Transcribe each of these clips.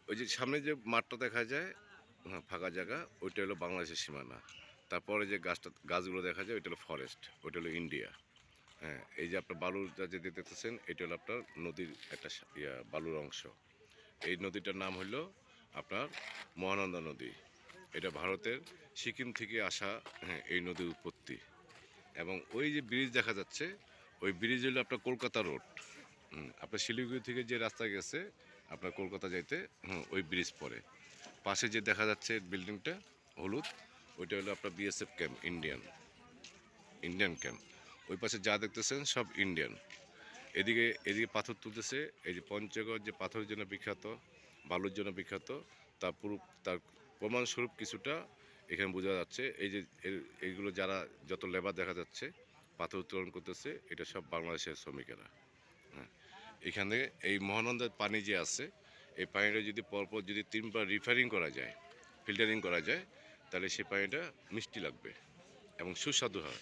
ওই যে সামনে যে মাঠটা দেখা যায়, হ্যাঁ, ফাঁকা জায়গা, ওইটা হলো বাংলাদেশের সীমানা। তারপরে যে গাছগুলো দেখা যায় ওইটা হলো ফরেস্ট, ওইটা হলো ইন্ডিয়া। হ্যাঁ, এই যে আপনার বালুরটা যে দেখতেছেন এটা হলো আপনার নদীর একটা বালুর অংশ। এই নদীটার নাম হলো আপনার মহানন্দা নদী। এটা ভারতের সিকিম থেকে আসা, হ্যাঁ, এই নদীর উৎপত্তি। এবং ওই যে ব্রিজ দেখা যাচ্ছে, ওই ব্রিজ হলো আপনার কলকাতা রোড। আপনার শিলিগুড়ি থেকে যে রাস্তা গেছে আপনার কলকাতা যাইতে, ওই ব্রিজ পরে পাশে যে দেখা যাচ্ছে বিল্ডিংটা হলুদ, ওইটা হলো আপনার বিএসএফ ক্যাম্প, ইন্ডিয়ান ক্যাম্প। ওই পাশে যা দেখতেছেন সব ইন্ডিয়ান। এদিকে এদিকে পাথর তুলতেছে। এই যে পঞ্চগড় যে পাথরের জন্য বিখ্যাত, বালুর জন্য বিখ্যাত, তার প্রমাণস্বরূপ কিছুটা এখানে বোঝা যাচ্ছে। এই যে এইগুলো যারা যত লেবার দেখা যাচ্ছে পাথর উত্তোলন করতেছে, এটা সব বাংলাদেশের শ্রমিকেরা। হ্যাঁ, এখানে এই মহানন্দার পানি যে আছে, এই পানিটা যদি পরপর যদি 3 বার রিফারিং করা যায়, ফিল্টারিং করা যায়, তাহলে সেই পানিটা মিষ্টি লাগবে এবং সুস্বাদু হয়।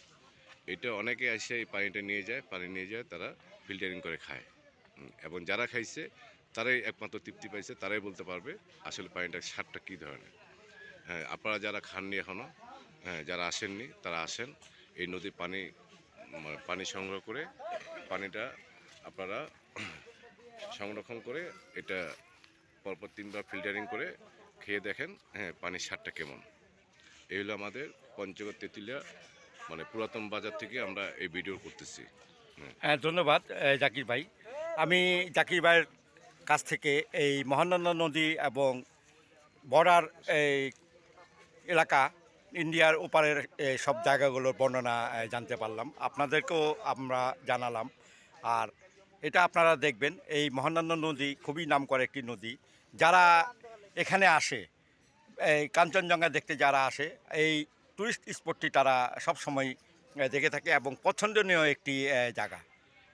এটা অনেকে এসে এই পানিটা নিয়ে যায়, পানি নিয়ে যায়, তারা ফিল্টারিং করে খায়। এবং যারা খাইছে তারাই একমাত্র তৃপ্তি পাইছে, তারাই বলতে পারবে আসলে পানিটার স্বাদটা কী ধরনের। হ্যাঁ, আপনারা যারা খাননি এখনও, হ্যাঁ, যারা আসেননি তারা আসেন। এই নদীর পানি মানে পানি সংগ্রহ করে পানিটা আপনারা সংরক্ষণ করে এটা পরপর 3 বার ফিল্টারিং করে খেয়ে দেখেন, হ্যাঁ, পানির স্বাদটা কেমন। এই হলো আমাদের পঞ্চগড় তেঁতুলিয়া মানে পুরাতন বাজার থেকে আমরা এই ভিডিও করতেছি। হ্যাঁ, হ্যাঁ, ধন্যবাদ জাকির ভাই। আমি জাকির ভাইয়ের কাছ থেকে এই মহানন্দা নদী এবং বর্ডার এই এলাকা ইন্ডিয়ার ওপারের সব জায়গাগুলোর বর্ণনা জানতে পারলাম, আপনাদেরকেও আমরা জানালাম। আর এটা আপনারা দেখবেন, এই মহানন্দা নদী খুবই নামকরা একটি নদী। যারা এখানে আসে, এই কাঞ্চনজঙ্ঘা দেখতে যারা আসে, এই টুরিস্ট স্পটটি তারা সবসময় দেখে থাকে এবং পছন্দনীয় একটি জায়গা।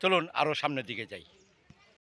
চলুন আরও সামনের দিকে যাই।